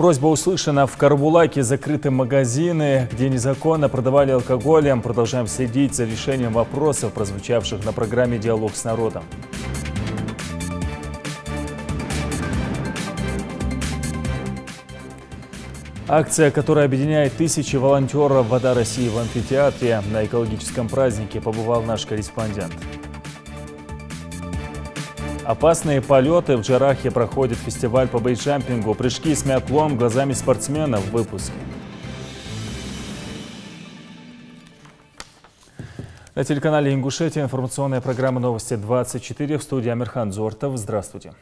Просьба услышана. В Карабулаке закрыты магазины, где незаконно продавали алкоголь. Продолжаем следить за решением вопросов, прозвучавших на программе «Диалог с народом». Акция, которая объединяет тысячи волонтеров «Вода России» в амфитеатре. На экологическом празднике побывал наш корреспондент. Опасные полеты. В Джарахе проходит фестиваль по бейджампингу. Прыжки с мятлом глазами спортсменов в выпуске. На телеканале «Ингушетия» информационная программа «Новости 24». В студии Амирхан Зортов. Здравствуйте.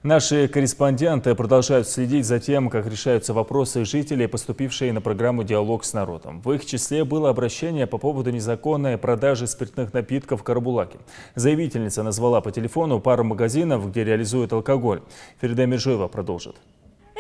Наши корреспонденты продолжают следить за тем, как решаются вопросы жителей, поступившие на программу «Диалог с народом». В их числе было обращение по поводу незаконной продажи спиртных напитков в Карабулаке. Заявительница назвала по телефону пару магазинов, где реализуют алкоголь. Ферида Миржоева продолжит.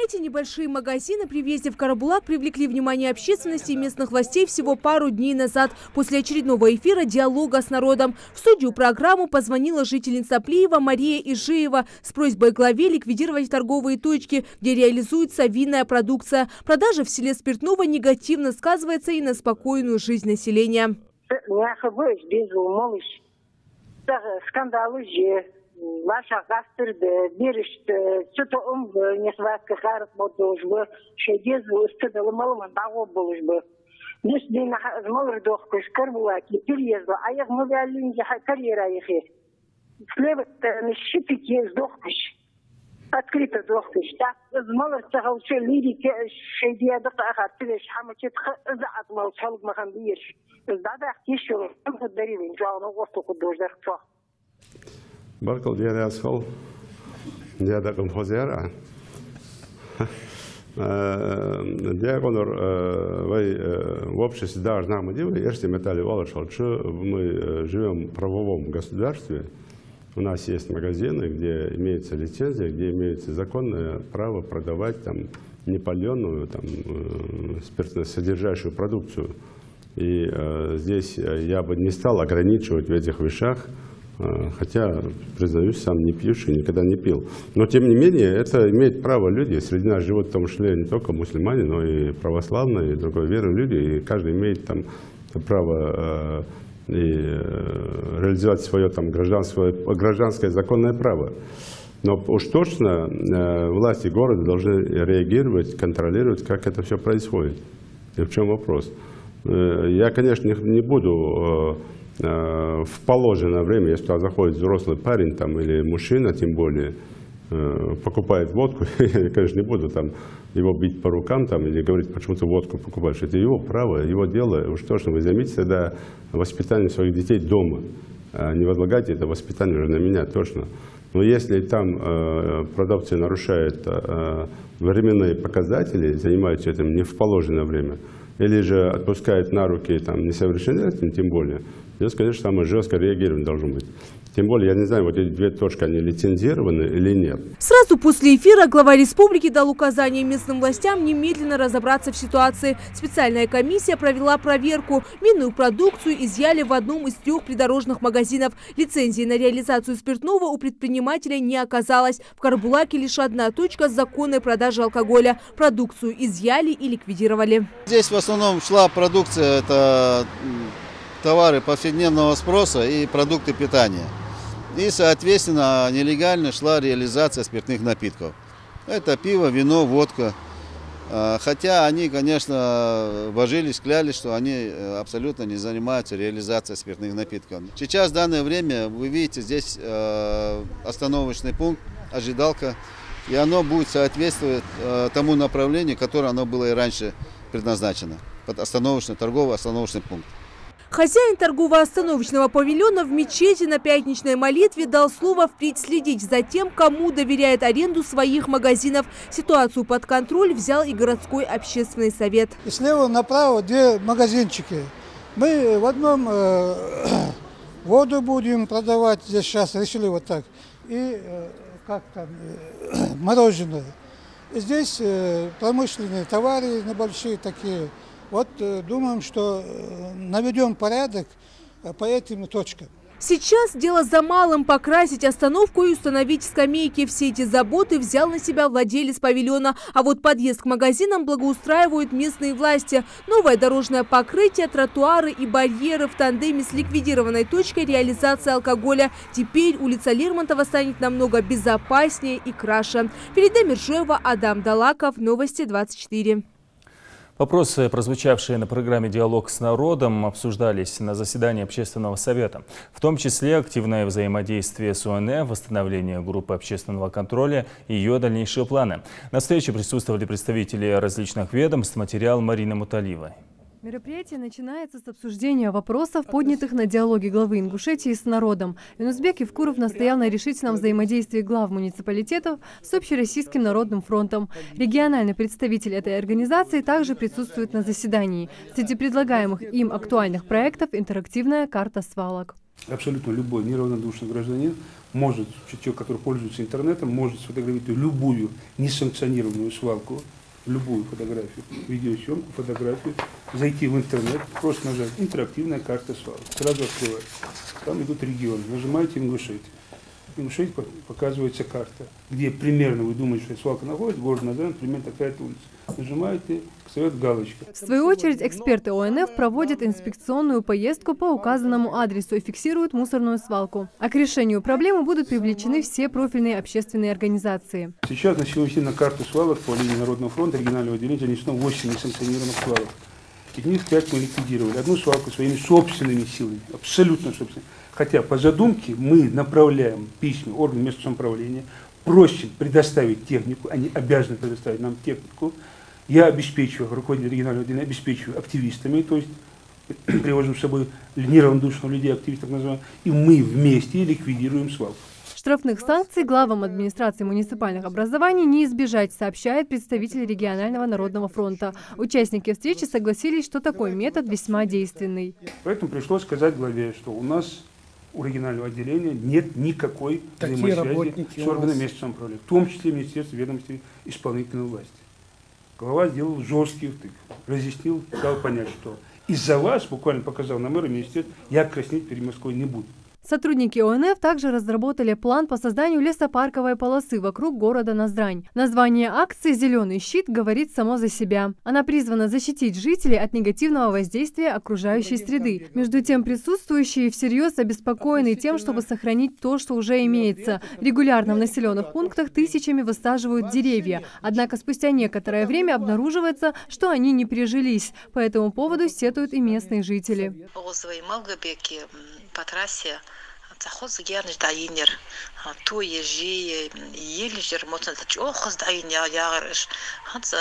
Эти небольшие магазины при въезде в Карабулак привлекли внимание общественности и местных властей всего пару дней назад, после очередного эфира «Диалога с народом». В студию программу позвонила жительница Плиева Мария Ижеева с просьбой главе ликвидировать торговые точки, где реализуется винная продукция. Продажа в селе спиртного негативно сказывается и на спокойную жизнь населения. Ваша гастрда береште, что-то не хватка харат мотож бы, шедез устыдал малым дагу болуш бы. Ниш дин малыр дохкуш Карабулаки переезда, а я мовялинге карьера ихе. Слевет шипики сдохкуш. Открыто дохкуш. Так малыр тахалше лири шедия дохта ахатилеш хамачет заат мал чалг махан бирш. Дада еще даривин жауна остуку дождар чох. Баркал диара асхал диада композера диагонор в обществе должна мы делать если металли валашал что мы живем в правовом государстве, у нас есть магазины, где имеется лицензия, где имеется законное право продавать там непаленую там спиртосодержащую продукцию, и здесь я бы не стал ограничивать в этих вещах. Хотя, признаюсь, сам не пьющий, никогда не пил. Но, тем не менее, это имеют право люди. Среди нас живут в том числе не только мусульмане, но и православные, и другой веры люди. И каждый имеет там право реализовать свое там, гражданское законное право. Но уж точно власти города должны реагировать, контролировать, как это все происходит. И в чем вопрос? Я, конечно, не буду... в положенное время, если туда заходит взрослый парень там, или мужчина, тем более, покупает водку, я, конечно, не буду там, его бить по рукам там, или говорить, почему ты водку покупаешь. Это его право, его дело. Уж точно вы займитесь тогда воспитанием своих детей дома. Не возлагайте это воспитание уже на меня, точно. Но если там продавцы нарушают временные показатели, занимаются этим не в положенное время, или же отпускают на руки там, несовершеннолетним, тем более, здесь, конечно, самое жесткое реагирование должно быть. Тем более, я не знаю, вот эти две точки, они лицензированы или нет. Сразу после эфира глава республики дал указание местным властям немедленно разобраться в ситуации. Специальная комиссия провела проверку. Винную продукцию изъяли в одном из 3 придорожных магазинов. Лицензии на реализацию спиртного у предпринимателя не оказалось. В Карабулаке лишь одна точка с законной продажей алкоголя. Продукцию изъяли и ликвидировали. Здесь в основном шла продукция, это товары повседневного спроса и продукты питания. И, соответственно, нелегально шла реализация спиртных напитков. Это пиво, вино, водка. Хотя они, конечно, божились, клялись, что они абсолютно не занимаются реализацией спиртных напитков. Сейчас, в данное время, вы видите, здесь остановочный пункт, ожидалка, и оно будет соответствовать тому направлению, которое оно было и раньше предназначено. Под остановочный, торговый остановочный пункт. Хозяин торгово-остановочного павильона в мечети на пятничной молитве дал слово впредь следить за тем, кому доверяет аренду своих магазинов. Ситуацию под контроль взял и городской общественный совет. И слева направо 2 магазинчики. Мы в одном воду будем продавать, здесь сейчас решили вот так, и как там, мороженое. И здесь промышленные товары небольшие такие. Вот думаем, что наведем порядок по этим точкам. Сейчас дело за малым – покрасить остановку и установить скамейки. Все эти заботы взял на себя владелец павильона. А вот подъезд к магазинам благоустраивают местные власти. Новое дорожное покрытие, тротуары и барьеры в тандеме с ликвидированной точкой реализации алкоголя. Теперь улица Лермонтова станет намного безопаснее и краше. Ферида Миржоева, Адам Далаков, Новости 24. Вопросы, прозвучавшие на программе «Диалог с народом», обсуждались на заседании Общественного совета. В том числе активное взаимодействие с ОНФ, восстановление группы общественного контроля и ее дальнейшие планы. На встрече присутствовали представители различных ведомств. Материал Марины Муталиевой. Мероприятие начинается с обсуждения вопросов, поднятых на диалоге главы Ингушетии с народом. Юнусбек Евкуров настоял на решительном взаимодействии глав муниципалитетов с Общероссийским народным фронтом. Региональный представитель этой организации также присутствует на заседании. Среди предлагаемых им актуальных проектов – интерактивная карта свалок. Абсолютно любой неравнодушный гражданин может, человек, который пользуется интернетом, может сфотографировать любую несанкционированную свалку, любую фотографию, видеосъемку, фотографию, зайти в интернет, просто нажать «Интерактивная карта свалок». Сразу открывается. Там идут регионы. Нажимаете «Ингушетия». Ингушетия показывается карта, где примерно вы думаете, что свалка находится, город назван, примерно такая-то улица. Нажимаете, встает галочка. В свою очередь, эксперты ОНФ проводят инспекционную поездку по указанному адресу и фиксируют мусорную свалку. А к решению проблемы будут привлечены все профильные общественные организации. Сейчас на сегодняшний день на карту свалок по линии Народного фронта регионального отделения занесено 8 несанкционированных свалок. Из них 5 мы ликвидировали. Одну свалку своими собственными силами, абсолютно собственными. Хотя по задумке мы направляем письма органам местного самоуправления, просим предоставить технику, они обязаны предоставить нам технику. Я обеспечиваю, руководитель регионального отделения, обеспечиваю активистами, то есть привозим с собой неравнодушных людей, активистов называем, и мы вместе ликвидируем свалку. Штрафных санкций главам администрации муниципальных образований не избежать, сообщает представитель регионального народного фронта. Участники встречи согласились, что такой метод весьма действенный. Поэтому пришлось сказать главе, что у нас у регионального отделения нет никакой взаимосвязи с органами местного самоуправления, в том числе Министерство ведомости исполнительной власти. Глава сделал жесткий втык, разъяснил, дал понять, что из-за вас, буквально показал на мэра министерства, я краснеть перед Москвой не буду. Сотрудники ОНФ также разработали план по созданию лесопарковой полосы вокруг города Назрань. Название акции «Зеленый щит» говорит само за себя. Она призвана защитить жителей от негативного воздействия окружающей среды. Между тем, присутствующие всерьез обеспокоены тем, чтобы сохранить то, что уже имеется. Регулярно в населенных пунктах тысячами высаживают деревья. Однако спустя некоторое время обнаруживается, что они не прижились. По этому поводу сетуют и местные жители. По трассе захоз герниш дайнер то ежи елижер мотнатач охоз дайня ягрыш хат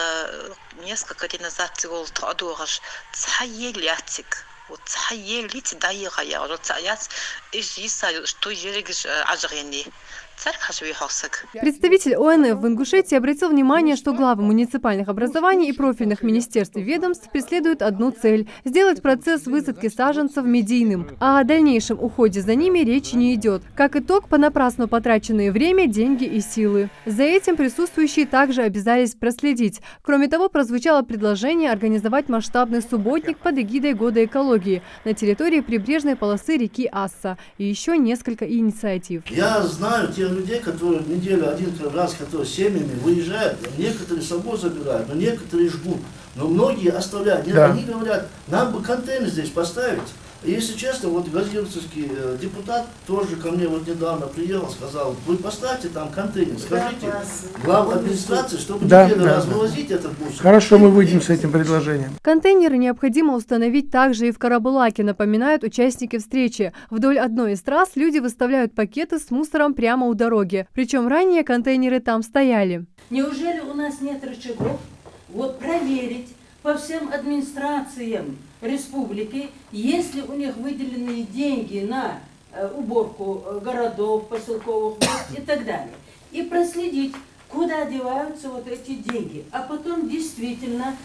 несколько дней назад цигол тодугаш цаелятик вот цаелит дайга ягрыш цаяц ижиса что жерегиш ажгени. Представитель ОНФ в Ингушетии обратил внимание, что главы муниципальных образований и профильных министерств и ведомств преследуют одну цель – сделать процесс высадки саженцев медийным. А о дальнейшем уходе за ними речи не идет. Как итог, понапрасну потраченное время, деньги и силы. За этим присутствующие также обязались проследить. Кроме того, прозвучало предложение организовать масштабный субботник под эгидой Года экологии на территории прибрежной полосы реки Асса и еще несколько инициатив. Я знаю тех людей, которые в неделю один раз, которые семьями выезжают, некоторые с собой забирают, но некоторые жгут, но многие оставляют. Да. Они говорят, нам бы контейнер здесь поставить. Если честно, вот газировский депутат тоже ко мне вот недавно приехал, сказал, вы поставьте там контейнер, скажите главу администрации, чтобы неделю раз вывозить этот мусор. Хорошо, мы выйдем с этим предложением. Контейнеры необходимо установить также и в Карабулаке, напоминают участники встречи. Вдоль одной из трасс люди выставляют пакеты с мусором прямо у дороги. Причем ранее контейнеры там стояли. Неужели у нас нет рычагов вот проверить по всем администрациям республики, есть ли у них выделенные деньги на уборку городов, поселковых и так далее. И проследить, куда деваются вот эти деньги. А потом действительно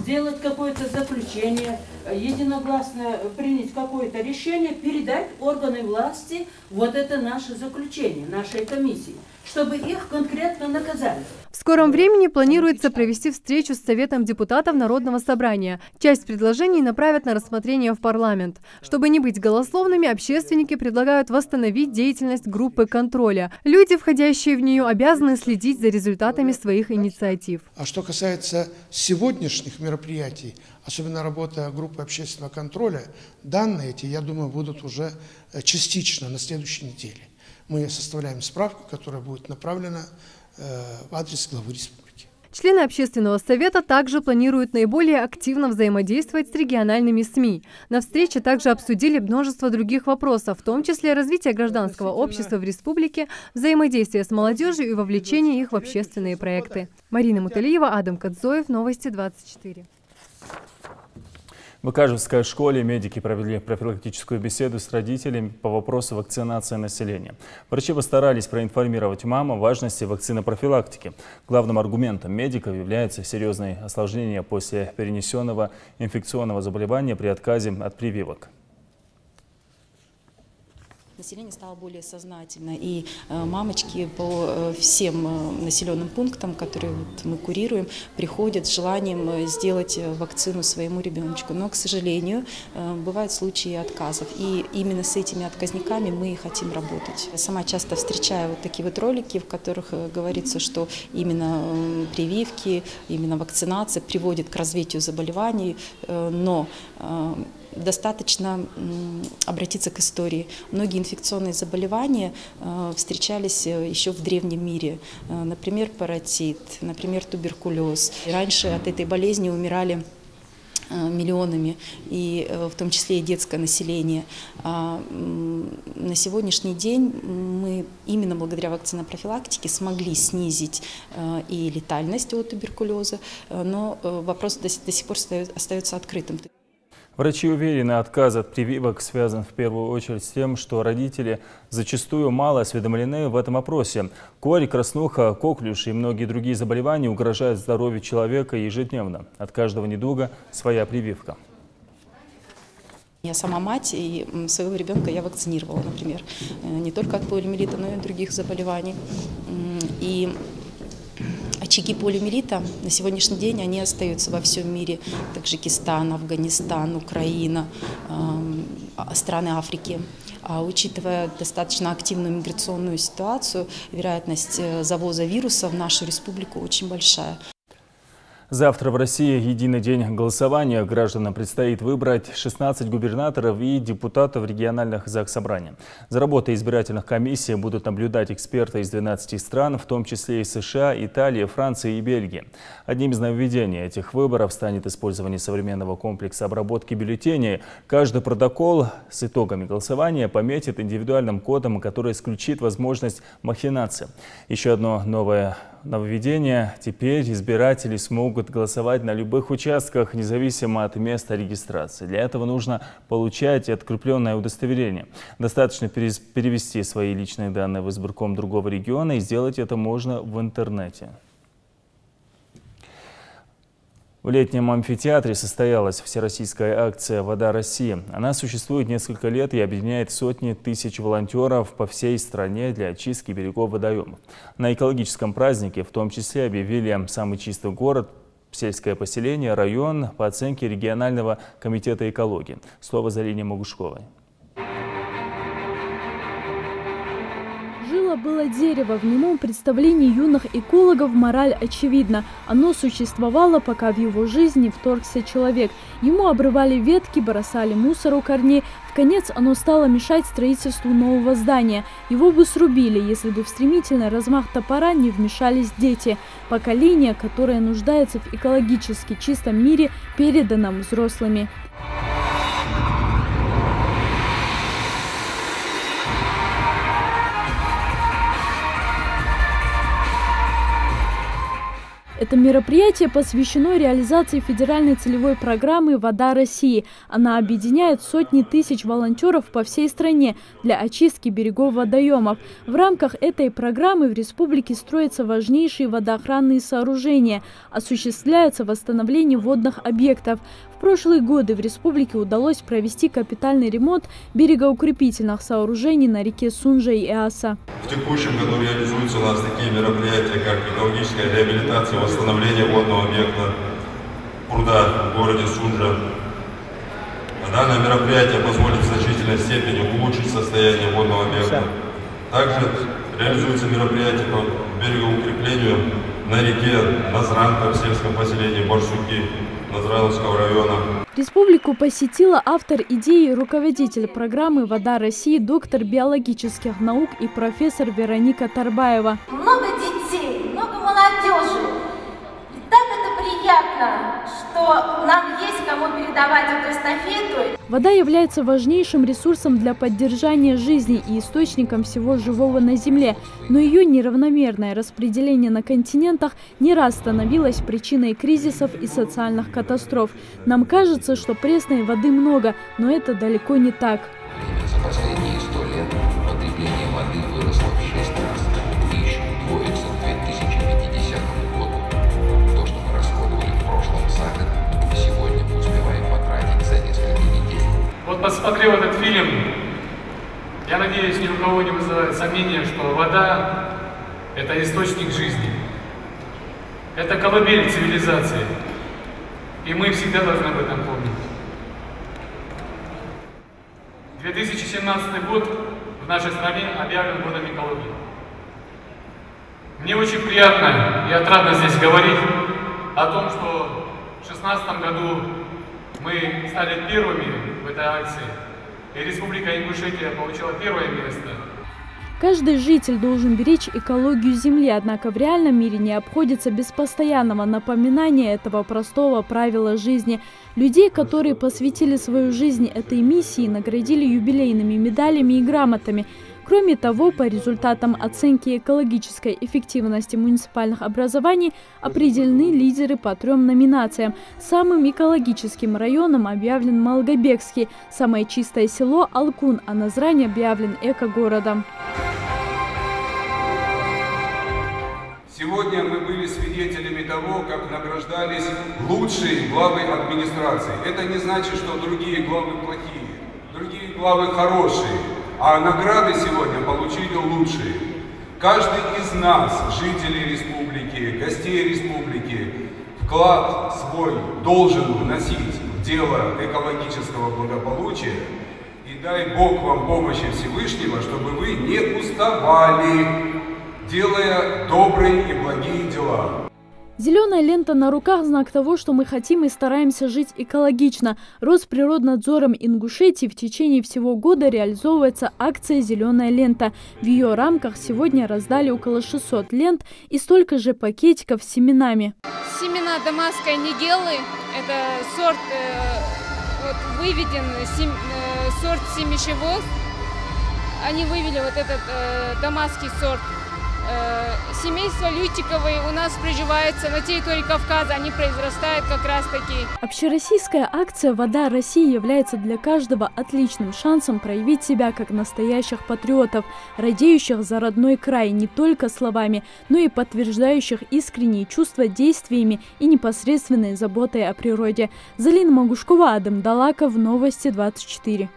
сделать какое-то заключение, единогласно принять какое-то решение, передать органы власти вот это наше заключение, нашей комиссии, чтобы их конкретно наказали. скором времени планируется провести встречу с Советом депутатов Народного собрания. Часть предложений направят на рассмотрение в парламент. Чтобы не быть голословными, общественники предлагают восстановить деятельность группы контроля. Люди, входящие в нее, обязаны следить за результатами своих инициатив. А что касается сегодняшних мероприятий, особенно работа группы общественного контроля, данные эти, я думаю, будут уже частично на следующей неделе. Мы составляем справку, которая будет направлена в адрес главы республики. Члены общественного совета также планируют наиболее активно взаимодействовать с региональными СМИ. На встрече также обсудили множество других вопросов, в том числе развитие гражданского общества в республике, взаимодействие с молодежью и вовлечение их в общественные проекты. Марина Муталиева, Адам Кадзоев, Новости 24. В Икажевской школе медики провели профилактическую беседу с родителями по вопросу вакцинации населения. Врачи постарались проинформировать мам о важности вакцинопрофилактики. Главным аргументом медиков является серьезные осложнения после перенесенного инфекционного заболевания при отказе от прививок. Население стало более сознательно, и мамочки по всем населенным пунктам, которые мы курируем, приходят с желанием сделать вакцину своему ребеночку. Но, к сожалению, бывают случаи отказов, и именно с этими отказниками мы и хотим работать. Я сама часто встречаю вот такие вот ролики, в которых говорится, что именно прививки, именно вакцинация приводит к развитию заболеваний, но достаточно обратиться к истории. Многие инфекционные заболевания встречались еще в древнем мире. Например, паротит, например, туберкулез. Раньше от этой болезни умирали миллионами, и в том числе и детское население. А на сегодняшний день мы именно благодаря вакцинопрофилактике смогли снизить и летальность от туберкулеза, но вопрос до сих пор остается открытым. Врачи уверены, отказ от прививок связан в первую очередь с тем, что родители зачастую мало осведомлены в этом вопросе. Корь, краснуха, коклюш и многие другие заболевания угрожают здоровью человека ежедневно. От каждого недуга своя прививка. Я сама мать, и своего ребенка я вакцинировала, например, не только от полиомиелита, но и от других заболеваний. И очаги полиомиелита на сегодняшний день они остаются во всем мире. Таджикистан, Афганистан, Украина, страны Африки. А учитывая достаточно активную миграционную ситуацию, вероятность завоза вируса в нашу республику очень большая. Завтра в России единый день голосования. Гражданам предстоит выбрать 16 губернаторов и депутатов региональных заксобраний. За работой избирательных комиссий будут наблюдать эксперты из 12 стран, в том числе и США, Италии, Франции и Бельгии. Одним из нововведений этих выборов станет использование современного комплекса обработки бюллетеней. Каждый протокол с итогами голосования пометит индивидуальным кодом, который исключит возможность махинации. Еще одно нововведение. Теперь избиратели смогут голосовать на любых участках, независимо от места регистрации. Для этого нужно получать открепленное удостоверение. Достаточно перевести свои личные данные в избирком другого региона, и сделать это можно в интернете. В летнем амфитеатре состоялась всероссийская акция «Вода России». Она существует несколько лет и объединяет сотни тысяч волонтеров по всей стране для очистки берегов водоемов. На экологическом празднике в том числе объявили самый чистый город, сельское поселение, район по оценке регионального комитета экологии. Слово Зарине Могушковой. Было дерево. В немом представлении юных экологов мораль очевидна. Оно существовало, пока в его жизнь не вторгся человек. Ему обрывали ветки, бросали мусор у корней. Вконец оно стало мешать строительству нового здания. Его бы срубили, если бы в стремительный размах топора не вмешались дети. Поколение, которое нуждается в экологически чистом мире, переданном взрослыми. Это мероприятие посвящено реализации федеральной целевой программы «Вода России». Она объединяет сотни тысяч волонтеров по всей стране для очистки берегов водоемов. В рамках этой программы в республике строятся важнейшие водоохранные сооружения, осуществляется восстановление водных объектов. В прошлые годы в республике удалось провести капитальный ремонт берегоукрепительных сооружений на реке Сунжа и Аса. В текущем году реализуются у нас такие мероприятия, как экологическая реабилитация, восстановление водного объекта пруда в городе Сунжа. Данное мероприятие позволит в значительной степени улучшить состояние водного объекта. Также реализуется мероприятие по берегоукреплению на реке Назранка в сельском поселении Барсуки Назрановского района. Республику посетила автор идеи, руководитель программы «Вода России», доктор биологических наук и профессор Вероника Тарбаева. Много детей, много молодежи. И так это приятно, что нам есть кому передавать эту эстафету. Вода является важнейшим ресурсом для поддержания жизни и источником всего живого на Земле, но ее неравномерное распределение на континентах не раз становилось причиной кризисов и социальных катастроф. Нам кажется, что пресной воды много, но это далеко не так. За последние 100 лет потребление воды выросло в 6 раз и еще удвоится к 2050 году. То, что мы расходовали в прошлом за год, сегодня мы успеваем потратить за несколько недель. Вот посмотрев этот фильм, я надеюсь, ни у кого не вызывает сомнения, что вода – это источник жизни. Это колыбель цивилизации. И мы всегда должны об этом помнить. 2017 год в нашей стране объявлен годом экологии. Мне очень приятно и отрадно здесь говорить о том, что в 2016 году мы стали первыми в этой акции, и Республика Ингушетия получила первое место. Каждый житель должен беречь экологию Земли, однако в реальном мире не обходится без постоянного напоминания этого простого правила жизни. Людей, которые посвятили свою жизнь этой миссии, наградили юбилейными медалями и грамотами. Кроме того, по результатам оценки экологической эффективности муниципальных образований определены лидеры по 3 номинациям. Самым экологическим районом объявлен Малгобекский, самое чистое село – Алкун, а Назрань объявлен эко-городом. Сегодня мы были свидетелями того, как награждались лучшие главы администрации. Это не значит, что другие главы плохие, другие главы хорошие, а награды сегодня получили лучшие. Каждый из нас, жителей республики, гостей республики, вклад свой должен вносить в дело экологического благополучия. И дай Бог вам помощи Всевышнего, чтобы вы не уставали, делая добрые и благие дела. Зеленая лента на руках – знак того, что мы хотим и стараемся жить экологично. Росприроднадзором Ингушетии в течение всего года реализовывается акция «Зеленая лента». В ее рамках сегодня раздали около 600 лент и столько же пакетиков с семенами. Семена дамасской нигелы – это сорт, выведен сорт семищевоз. Они вывели вот этот дамасский сорт. Семейство лютиковые у нас приживается на территории Кавказа, они произрастают как раз таки. Общероссийская акция «Вода России» является для каждого отличным шансом проявить себя как настоящих патриотов, радеющих за родной край не только словами, но и подтверждающих искренние чувства действиями и непосредственной заботой о природе. Залина Магушкова, Адам Далаков, Новости 24.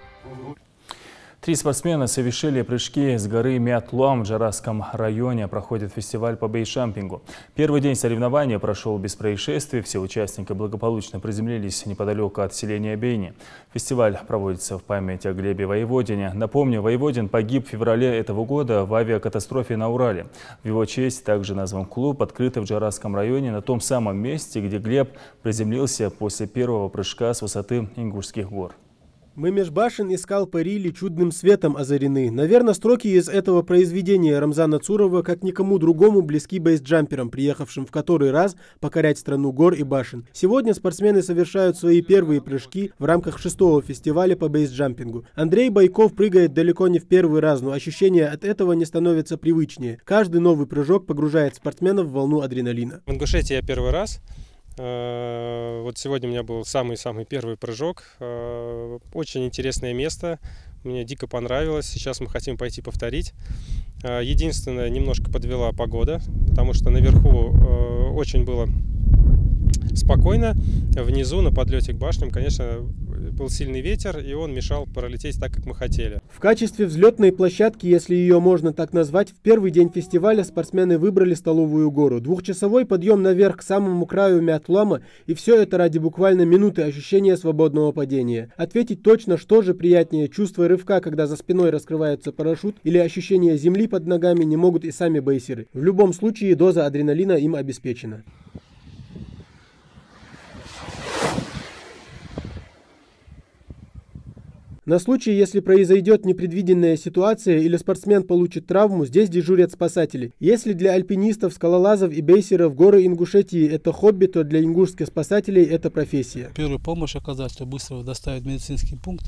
3 спортсмена совершили прыжки с горы Мятлуам в Джарасском районе. Проходит фестиваль по бейджампингу. Первый день соревнования прошел без происшествий. Все участники благополучно приземлились неподалеку от селения Бейни. Фестиваль проводится в память о Глебе Воеводине. Напомню, Воеводин погиб в феврале этого года в авиакатастрофе на Урале. В его честь также назван клуб, открытый в Джарасском районе, на том самом месте, где Глеб приземлился после первого прыжка с высоты Ингушских гор. Мы меж башен и скал парили, чудным светом озарены. Наверное, строки из этого произведения Рамзана Цурова как никому другому близки бейсджамперам, приехавшим в который раз покорять страну гор и башен. Сегодня спортсмены совершают свои первые прыжки в рамках 6-го фестиваля по бейсджампингу. Андрей Байков прыгает далеко не в первый раз, но ощущения от этого не становятся привычнее. Каждый новый прыжок погружает спортсменов в волну адреналина. В Ингушетии я первый раз. Вот сегодня у меня был самый-самый первый прыжок. Очень интересное место. Мне дико понравилось. Сейчас мы хотим пойти повторить. Единственное, немножко подвела погода, потому что наверху очень было спокойно. Внизу, на подлете к башням, конечно, был сильный ветер, и он мешал пролететь так, как мы хотели. В качестве взлетной площадки, если ее можно так назвать, в первый день фестиваля спортсмены выбрали Столовую гору. Двухчасовой подъем наверх к самому краю Мятлама, и все это ради буквально минуты ощущения свободного падения. Ответить точно, что же приятнее, чувство рывка, когда за спиной раскрывается парашют, или ощущение земли под ногами, не могут и сами бейсеры. В любом случае доза адреналина им обеспечена. На случай, если произойдет непредвиденная ситуация или спортсмен получит травму, здесь дежурят спасатели. Если для альпинистов, скалолазов и бейсеров горы Ингушетии это хобби, то для ингушских спасателей это профессия. Первую помощь оказать, что быстро доставить в медицинский пункт.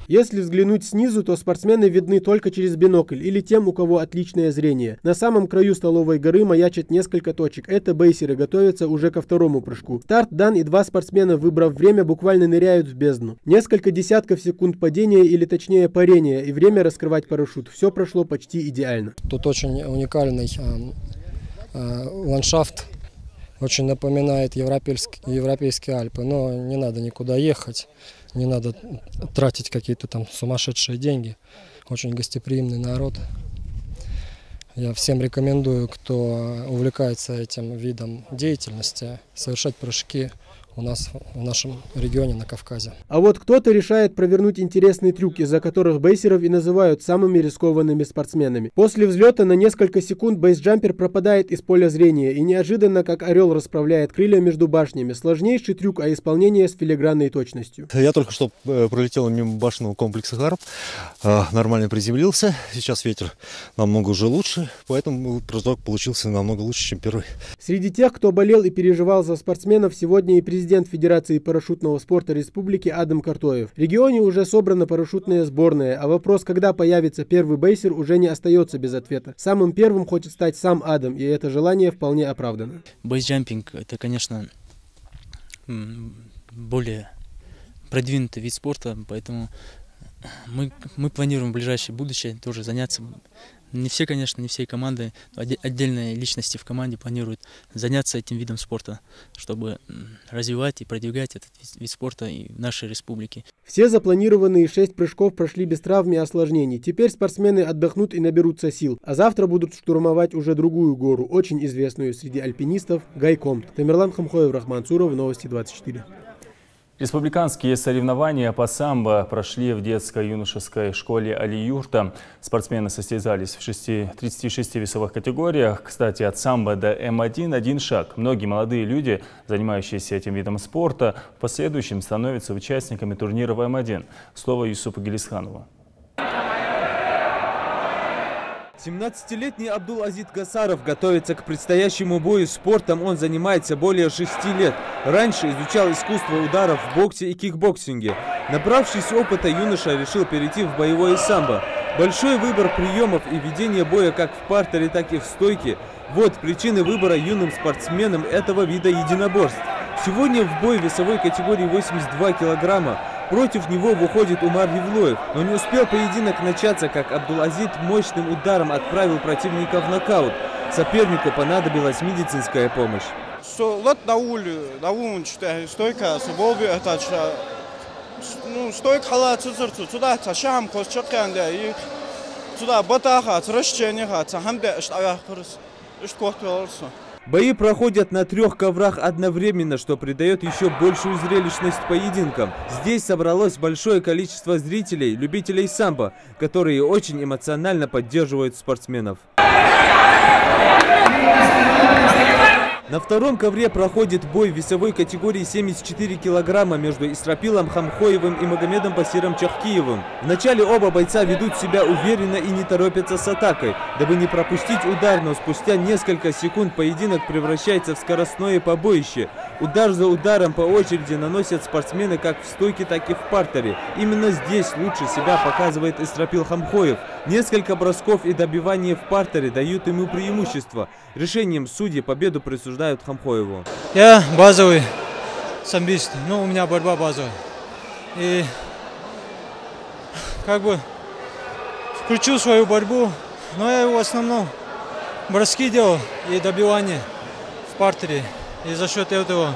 Если взглянуть снизу, то спортсмены видны только через бинокль или тем, у кого отличное зрение. На самом краю Столовой горы маячат несколько точек. Это бейсеры, готовятся уже ко второму прыжку. Старт дан, и два спортсмена, выбрав время, буквально ныряют в бездну. Несколько десятков секунд падения или точнее парения и время раскрывать парашют. Все прошло почти идеально. Тут очень уникальный ландшафт. Очень напоминает европейские Альпы, но не надо никуда ехать, не надо тратить какие-то там сумасшедшие деньги. Очень гостеприимный народ. Я всем рекомендую, кто увлекается этим видом деятельности, совершать прыжки у нас в нашем регионе на Кавказе. А вот кто-то решает провернуть интересный трюк, из-за которых бейсеров и называют самыми рискованными спортсменами. После взлета на несколько секунд бейсджампер пропадает из поля зрения и неожиданно, как орел, расправляет крылья между башнями. Сложнейший трюк, а исполнение с филигранной точностью. Я только что пролетел мимо башенного комплекса Харп, нормально приземлился. Сейчас ветер намного уже лучше, поэтому прыжок получился намного лучше, чем первый. Среди тех, кто болел и переживал за спортсменов, сегодня и президент Федерации парашютного спорта Республики Адам Картоев. В регионе уже собрана парашютная сборная, а вопрос, когда появится первый бейсер, уже не остается без ответа. Самым первым хочет стать сам Адам, и это желание вполне оправдано. Бейсджампинг – это, конечно, более продвинутый вид спорта, поэтому мы планируем в ближайшее будущее тоже заняться. Не все, конечно, не все команды, отдельные личности в команде планируют заняться этим видом спорта, чтобы развивать и продвигать этот вид спорта и в нашей республике. Все запланированные 6 прыжков прошли без травм и осложнений. Теперь спортсмены отдохнут и наберутся сил, а завтра будут штурмовать уже другую гору, очень известную среди альпинистов – Гайкомт. Тамерлан Хамхоев, Рахман Цуров, Новости 24. Республиканские соревнования по самбо прошли в детско-юношеской школе Али-Юрта. Спортсмены состязались в 36 весовых категориях. Кстати, от самбо до М1 один шаг. Многие молодые люди, занимающиеся этим видом спорта, в последующем становятся участниками турнира в М1. Слово Юсупу Гелисханову. 17-летний Абдул-Азид Гасаров готовится к предстоящему бою. Спортом он занимается более 6 лет. Раньше изучал искусство ударов в боксе и кикбоксинге. Набравшись опыта, юноша решил перейти в боевое самбо. Большой выбор приемов и ведение боя как в партере, так и в стойке – вот причины выбора юным спортсменам этого вида единоборств. Сегодня в бой весовой категории 82 килограмма. Против него выходит Умар Евлоев, но не успел поединок начаться, как Абдул-Азид мощным ударом отправил противника в нокаут. Сопернику понадобилась медицинская помощь. Бои проходят на 3 коврах одновременно, что придает еще большую зрелищность поединкам. Здесь собралось большое количество зрителей, любителей самбо, которые очень эмоционально поддерживают спортсменов. На втором ковре проходит бой в весовой категории 74 килограмма между Исрапилом Хамхоевым и Магомедом Басиром Чахкиевым. Вначале оба бойца ведут себя уверенно и не торопятся с атакой, дабы не пропустить удар, но спустя несколько секунд поединок превращается в скоростное побоище. Удар за ударом по очереди наносят спортсмены как в стойке, так и в партере. Именно здесь лучше себя показывает Исрапил Хамхоев. Несколько бросков и добивания в партере дают ему преимущество. Решением судей победу присуждают Хамхоеву. Я базовый самбист, но у меня борьба базовая. И как бы включу свою борьбу, но я в основном броски делал и добивание в партере. И за счет этого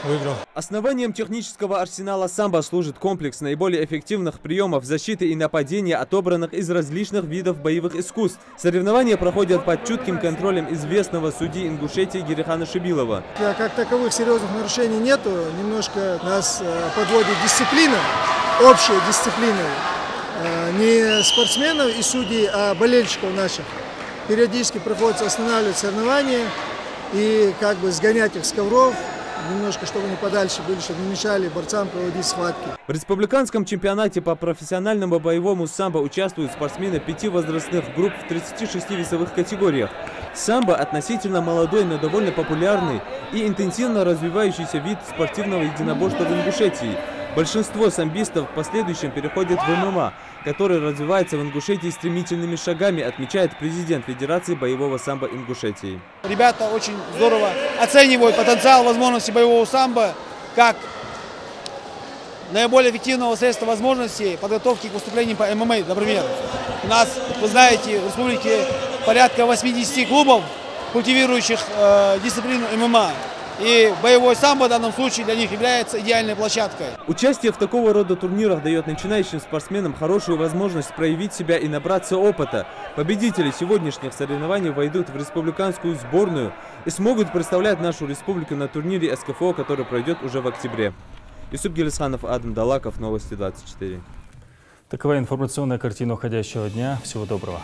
выиграл. Основанием технического арсенала самбо служит комплекс наиболее эффективных приемов защиты и нападения, отобранных из различных видов боевых искусств. Соревнования проходят под чутким контролем известного судьи Ингушетии Гирихана Шибилова. Как таковых серьезных нарушений нету, немножко нас подводит дисциплина, общая дисциплина. Не спортсменов и судей, а болельщиков наших. Периодически приходится останавливать соревнования и как бы сгонять их с ковров, немножко, чтобы они подальше были, чтобы не мешали борцам проводить схватки. В республиканском чемпионате по профессиональному боевому самбо участвуют спортсмены 5 возрастных групп в 36 весовых категориях. Самбо относительно молодой, но довольно популярный и интенсивно развивающийся вид спортивного единоборства в Ингушетии. Большинство самбистов в последующем переходят в ММА, который развивается в Ингушетии стремительными шагами, отмечает президент Федерации боевого самбо Ингушетии. Ребята очень здорово оценивают потенциал возможности боевого самбо как наиболее эффективного средства возможностей подготовки к выступлениям по ММА. Например, у нас, вы знаете, в республике порядка 80 клубов, культивирующих дисциплину ММА. И боевой самбо в данном случае для них является идеальной площадкой. Участие в такого рода турнирах дает начинающим спортсменам хорошую возможность проявить себя и набраться опыта. Победители сегодняшних соревнований войдут в республиканскую сборную и смогут представлять нашу республику на турнире СКФО, который пройдет уже в октябре. Юсуп Гелисханов, Адам Далаков, Новости 24. Такова информационная картина уходящего дня. Всего доброго.